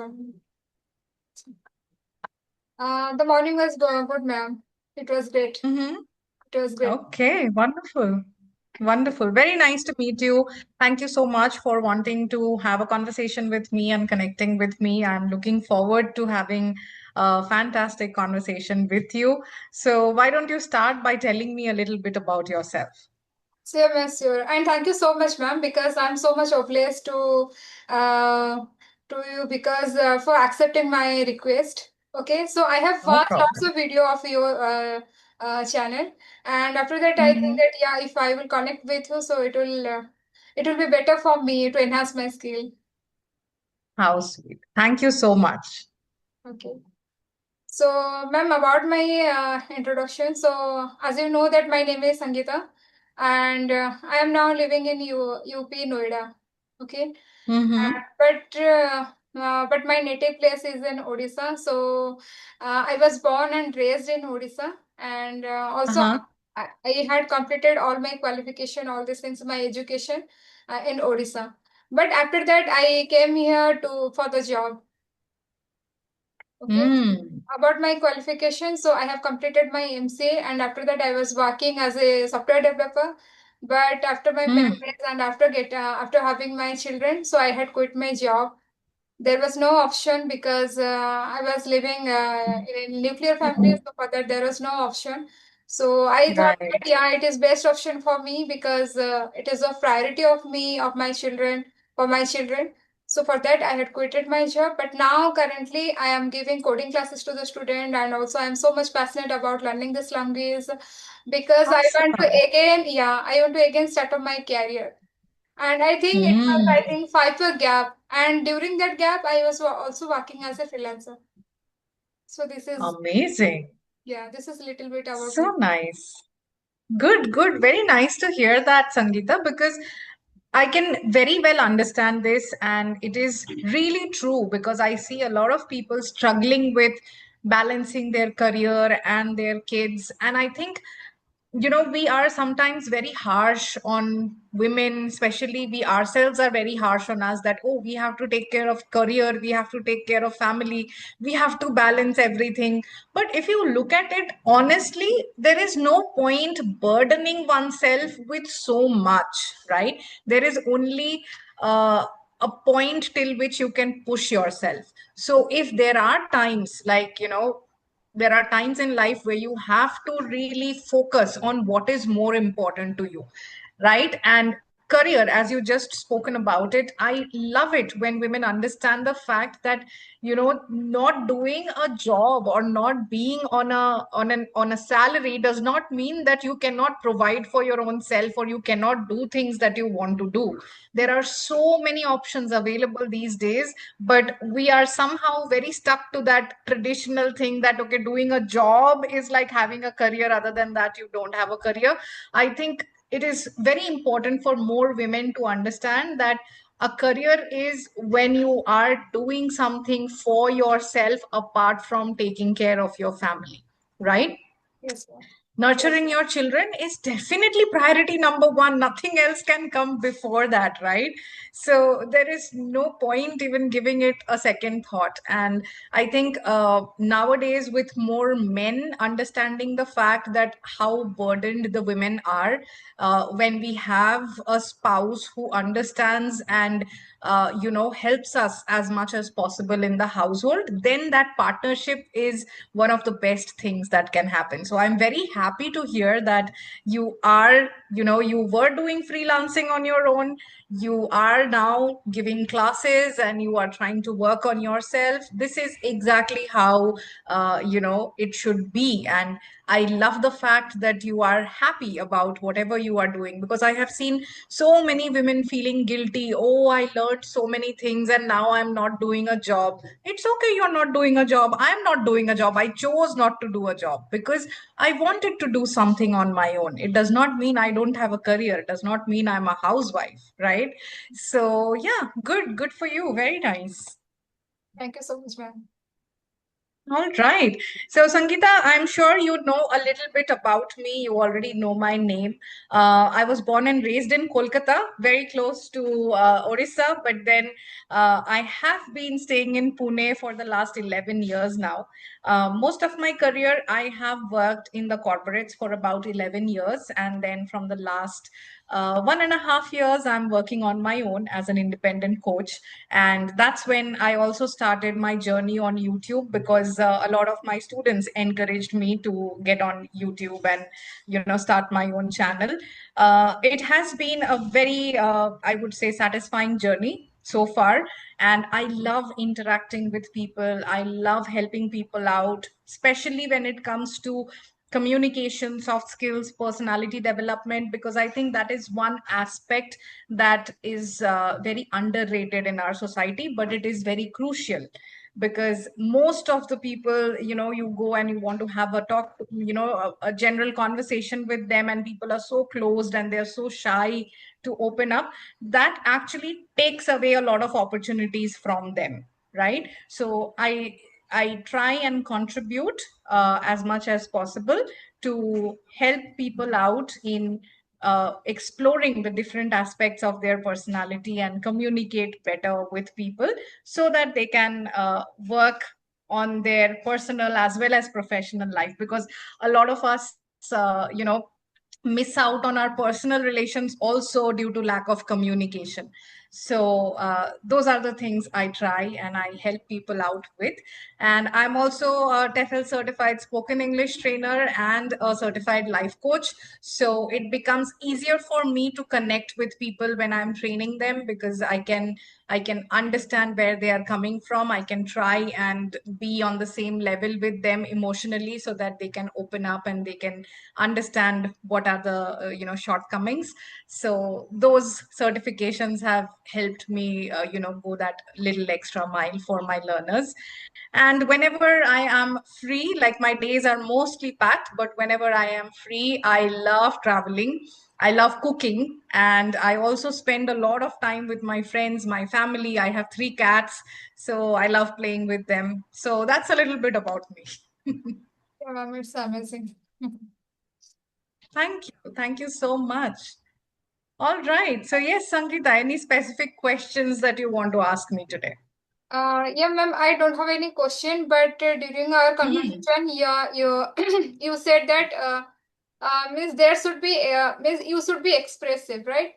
recording. The morning was good, ma'am. It was great. Mm-hmm. It was great. Okay, wonderful. Wonderful. Very nice to meet you. Thank you so much for wanting to have a conversation with me and connecting with me. I'm looking forward to having a fantastic conversation with you. So, why don't you start by telling me a little bit about yourself? Sure, ma'am, sure. And thank you so much, ma'am, because I'm so much obliged uh, to you because for accepting my request. Okay, so I have No watched lots problem. of video of your channel, and after that, I think Mm-hmm. that yeah, if I will connect with you, so it will be better for me to enhance my skill. How sweet. Thank you so much. Okay. So, ma'am, about my introduction. So, as you know that my name is Sangeeta, and I am now living in UP, Noida. Okay, Mm-hmm. but my native place is in Odisha. So, I was born and raised in Odisha, and also Uh-huh. I had completed all my qualification, all these things, my education in Odisha. But after that, I came here to for the job. Okay. Mm. About my qualification, so I have completed my MCA, and after that I was working as a software developer. But after my Mm. marriage and after having my children, so I had quit my job. There was no option because I was living in a nuclear family, so for that there was no option. So I thought that Right. yeah, it is best option for me because it is a priority of me, of my children, for my children. So for that I had quitted my job. But now currently I am giving coding classes to the student, and also I am so much passionate about learning this language because I want to Awesome. again, yeah, I want to again start up my career. And I think it was, I Mm. think, 5 year gap. And during that gap, I was also working as a freelancer. So this is, Amazing. yeah, this is a little bit about So me. nice. Good, good. Very nice to hear that, Sangeeta, because I can very well understand this, and it is really true because I see a lot of people struggling with balancing their career and their kids. And I think we are sometimes very harsh on women, especially we ourselves are very harsh on us that, oh, we have to take care of career, we have to take care of family, we have to balance everything. But if you look at it honestly, there is no point burdening oneself with so much, right? There is only a point till which you can push yourself. So if there are times like, there are times in life where you have to really focus on what is more important to you, right? And career, as you just spoken about it, I love it when women understand the fact that not doing a job or not being on a salary does not mean that you cannot provide for your own self or you cannot do things that you want to do. There are so many options available these days, but we are somehow very stuck to that traditional thing that, okay, doing a job is like having a career. Other than that, you don't have a career. I think it is very important for more women to understand that a career is when you are doing something for yourself apart from taking care of your family, right? Yes, ma'am. Nurturing your children is definitely priority number one. Nothing else can come before that, right? So there is no point even giving it a second thought. And I think nowadays, with more men understanding the fact that how burdened the women are, when we have a spouse who understands and helps us as much as possible in the household, then that partnership is one of the best things that can happen. So I'm very happy to hear that you were doing freelancing on your own. You are now giving classes and you are trying to work on yourself. This is exactly how it should be. And I love the fact that you are happy about whatever you are doing, because I have seen so many women feeling guilty. Oh, I learned so many things and now I'm not doing a job. It's okay, you're not doing a job. I'm not doing a job. I chose not to do a job because I wanted to do something on my own. It does not mean I don't have a career. It does not mean I'm a housewife, right? So, yeah, good for you. Very nice. Thank you so much, ma'am. All right. So, Sangeeta, I'm sure you know a little bit about me. You already know my name. I was born and raised in Kolkata, very close to Orissa, but then I have been staying in Pune for the last 11 years now. Most of my career, I have worked in the corporates for about 11 years. And then from the last 1.5 years, I'm working on my own as an independent coach. And that's when I also started my journey on YouTube, because a lot of my students encouraged me to get on YouTube and start my own channel. It has been a very I would say satisfying journey so far, and I love interacting with people. I love helping people out, especially when it comes to communication, soft skills, personality development, because I think that is one aspect that is very underrated in our society, but it is very crucial. Because most of the people, you go and you want to have a talk, a general conversation with them, and people are so closed and they're so shy to open up, that actually takes away a lot of opportunities from them, right? So I try and contribute as much as possible to help people out in exploring the different aspects of their personality and communicate better with people, so that they can work on their personal as well as professional life. Because a lot of us miss out on our personal relations also due to lack of communication. So those are the things I try and I help people out with. And I'm also a TEFL certified spoken English trainer and a certified life coach. So it becomes easier for me to connect with people when I'm training them, because I can understand where they are coming from. I can try and be on the same level with them emotionally, so that they can open up and they can understand what are the shortcomings. So those certifications have helped me go that little extra mile for my learners. And whenever I am free, like my days are mostly packed, but whenever I am free, I love traveling. I love cooking, and I also spend a lot of time with my friends, my family. I have 3 cats, so I love playing with them. So that's a little bit about me. Yeah, ma'am, it's amazing. Thank you. Thank you so much. All right. So, yes, Sangeeta, any specific questions that you want to ask me today? Yeah, ma'am, I don't have any question, but during our Hmm. conversation, yeah, you you said that means there should be means you should be expressive, right?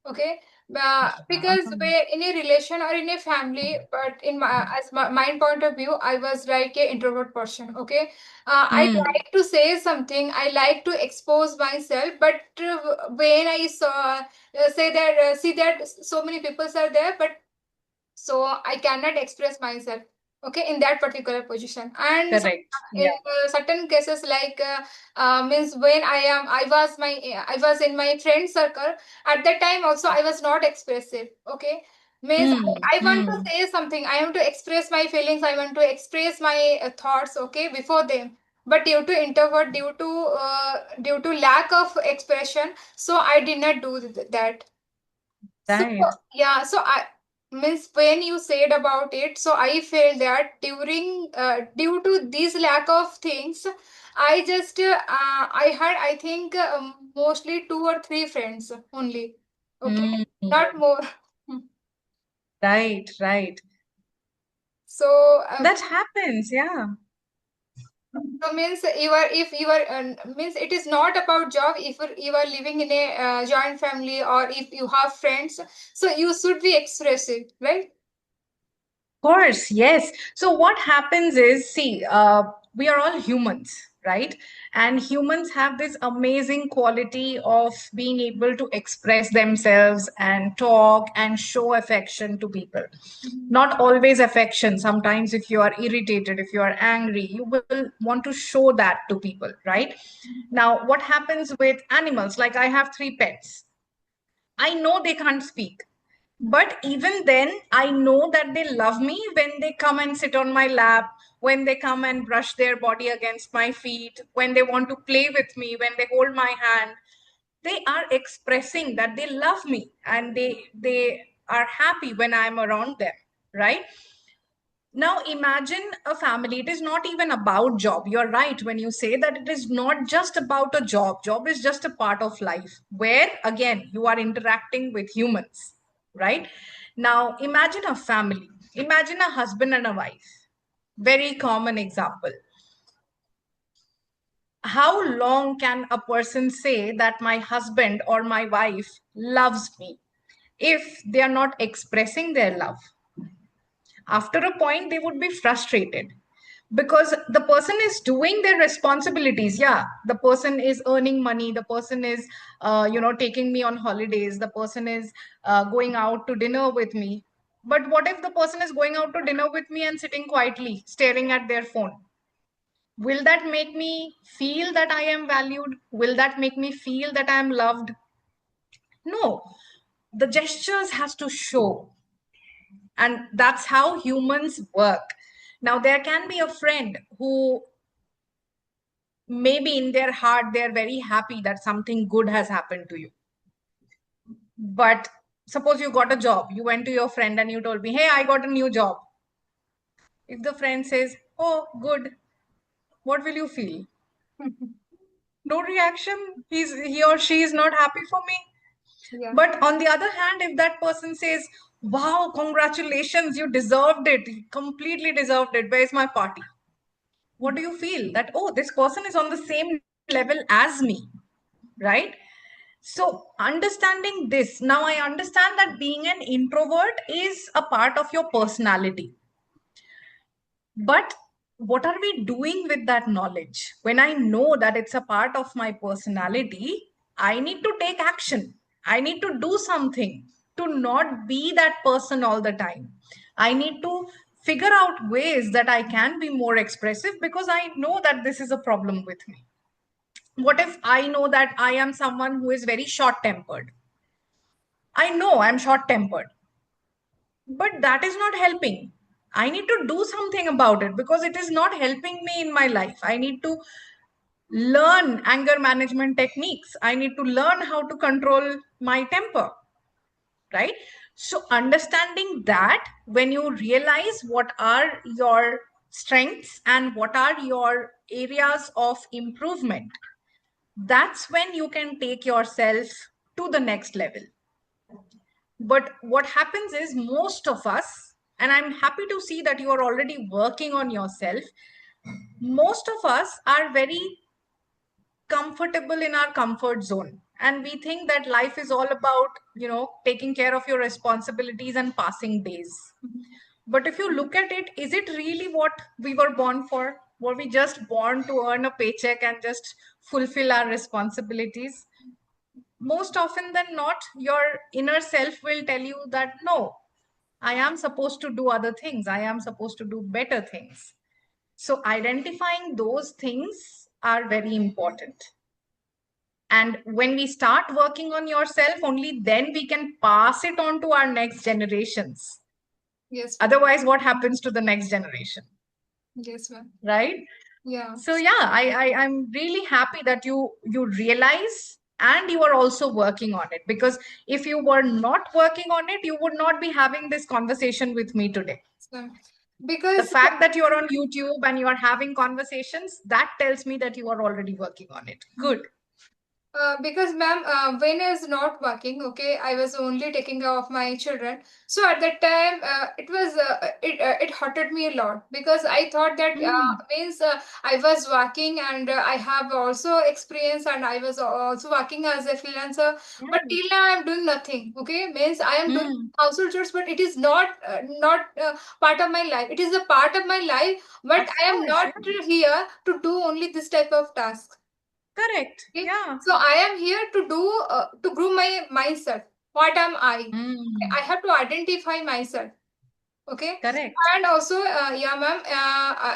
Okay, because in a relation or in a family, but in my point of view, I was like a introvert person. Okay, I Hmm. like to say something, I like to expose myself, but when I saw say that see that so many people are there, but so I cannot express myself, okay, in that particular position. And so, Correct. in Yeah. certain cases, like means when I was in my friend circle, at that time also I was not expressive, okay, means Hmm. I want to Hmm. say something, I want to express my feelings, I want to express my thoughts, okay, before them, but due to introvert, due to lack of expression, so I did not do that. So Right. yeah, so I means when you said about it, so I felt that during due to this lack of things, I had, I think, mostly 2 or 3 friends only. Okay, Hmm. not more. Right. Right. So That happens. Yeah. so means you are, if you are means it is not about job, if you are living in a joint family, or if you have friends, so you should be expressive, right? Course, yes. So what happens is, see, we are all humans, right? And humans have this amazing quality of being able to express themselves and talk and show affection to people. Mhm. Not always affection. Sometimes, if you are irritated, if you are angry, you will want to show that to people, right? Now, what happens with animals? Like, I have 3 pets. I know they can't speak, but even then, I know that they love me when they come and sit on my lap, when they come and brush their body against my feet, when they want to play with me, when they hold my hand. They are expressing that they love me and they are happy when I'm around them, right? Now imagine a family. It is not even about job. You're right when you say that it is not just about a job. Job is just a part of life where, again, you are interacting with humans, right? Now imagine a family. Imagine a husband and a wife. Very common example. How long can a person say that my husband or my wife loves me if they are not expressing their love? After a point they would be frustrated because the person is doing their responsibilities. Yeah, the person is earning money, the person is taking me on holidays, the person is going out to dinner with me. But what if the person is going out to dinner with me and sitting quietly staring at their phone? Will that make me feel that I am valued? Will that make me feel that I am loved? No, the gestures has to show, and that's how humans work. Now there can be a friend who maybe in their heart they're very happy that something good has happened to you, but suppose you got a job, you went to your friend and you told me, hey, I got a new job. If the friend says, oh good, what will you feel? No reaction. He or she is not happy for me. Yeah. But on the other hand, if that person says, wow, congratulations, you deserved it, you completely deserved it, where's my party? What do you feel? That, oh, this person is on the same level as me, right? So, understanding this, now I understand that being an introvert is a part of your personality. But what are we doing with that knowledge? When I know that it's a part of my personality, I need to take action. I need to do something to not be that person all the time. I need to figure out ways that I can be more expressive because I know that this is a problem with me. What if I know that I am someone who is very short tempered? I know I'm short tempered, but that is not helping. I need to do something about it because it is not helping me in my life. I need to learn anger management techniques. I need to learn how to control my temper, right? So, understanding that, when you realize what are your strengths and what are your areas of improvement, that's when you can take yourself to the next level. But what happens is, most of us, and I'm happy to see that you are already working on yourself, most of us are very comfortable in our comfort zone. And we think that life is all about, taking care of your responsibilities and passing days. Mhm. But if you look at it, is it really what we were born for? Were we just born to earn a paycheck and just fulfill our responsibilities? Most often than not, your inner self will tell you that no, I am supposed to do other things. I am supposed to do better things. So, identifying those things are very important. And when we start working on yourself, only then we can pass it on to our next generations. Yes, ma'am. Otherwise, what happens to the next generation? Yes, ma'am. Right? Yeah. So yeah, I'm really happy that you realize and you are also working on it, because if you were not working on it, you would not be having this conversation with me today. So, The because fact that you're on YouTube and you are having conversations, that tells me that you are already working on it. Good. because ma'am, when I was not working, okay, I was only taking care of my children. So at that time, it hurted me a lot because I thought that Mm, means I was working and I have also experience and I was also working as a freelancer. But mm, till now I'm doing nothing. Okay, means I am doing mm. household chores, but it is not part of my life. It is a part of my life, but Of I am course, not yeah. here to do only this type of task. Correct. Okay, Yeah. so I am here to do to groom my mindset. What am I? Mm, I have to identify myself. Okay, correct. and also, yeah, ma'am.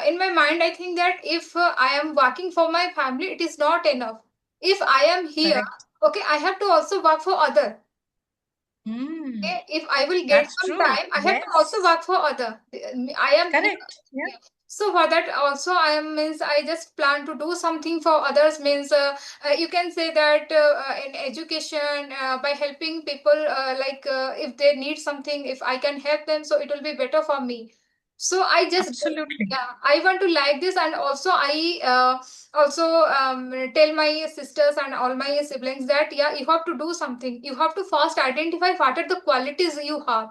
In my mind, I think that if I am working for my family, it is not enough. If I am here, Correct. okay, I have to also work for other. Mm, Okay, if I will get that's some true. time, I have to also Yes. work for other. I am here. Correct. Yeah. Yeah. So for that also I am means I just plan to do something for others means you can say that in education by helping people if they need something, if I can help them, so it will be better for me. So I just, Absolutely. yeah, I want to like this. And also I also tell my sisters and all my siblings that yeah, you have to do something, you have to first identify what are the qualities you have.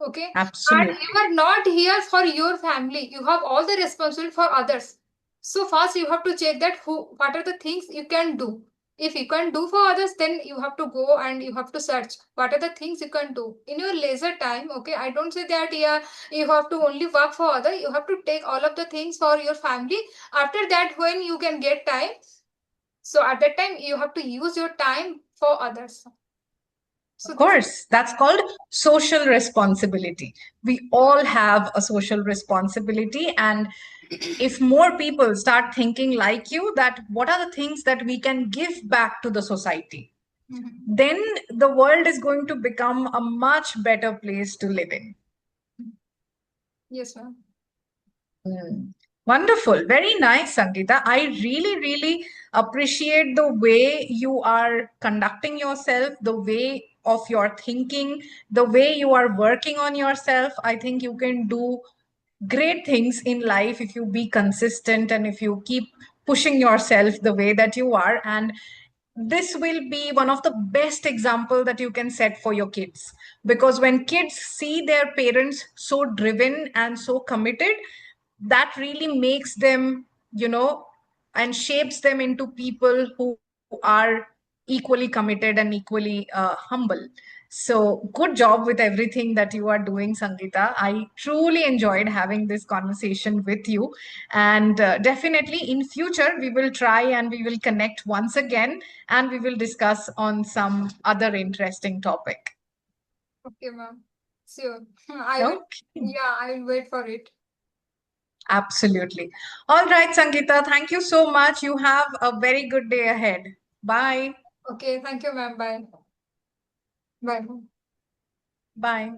Okay. And you Absolutely. are not here for your family, you have all the responsibility for others. So first you have to check that who, what are the things you can do. If you can do for others, then you have to go and you have to search what are the things you can do in your leisure time. Okay, I don't say that yeah, you have to only work for other, you have to take all of the things for your family. After that, when you can get time, so at that time you have to use your time for others. So Of this. course, that's called social responsibility. We all have a social responsibility. And if more people start thinking like you, that what are the things that we can give back to the society, Mhm. then the world is going to become a much better place to live in. Yes, ma'am. Mm. Wonderful. Very nice, Sangeeta. I really, really appreciate the way you are conducting yourself, the way of your thinking, the way you are working on yourself. I think you can do great things in life if you be consistent and if you keep pushing yourself the way that you are. And this will be one of the best example that you can set for your kids, because when kids see their parents so driven and so committed, that really makes them, and shapes them into people who are equally committed and equally humble. So good job with everything that you are doing, Sangeeta. I truly enjoyed having this conversation with you, and definitely in future we will try and we will connect once again, and we will discuss on some other interesting topic. Okay, ma'am. Sure. I will. Okay. Yeah, I will wait for it. Absolutely. All right, Sangeeta, thank you so much. You have a very good day ahead. Bye. Okay, thank you, ma'am. Bye. Bye. Bye.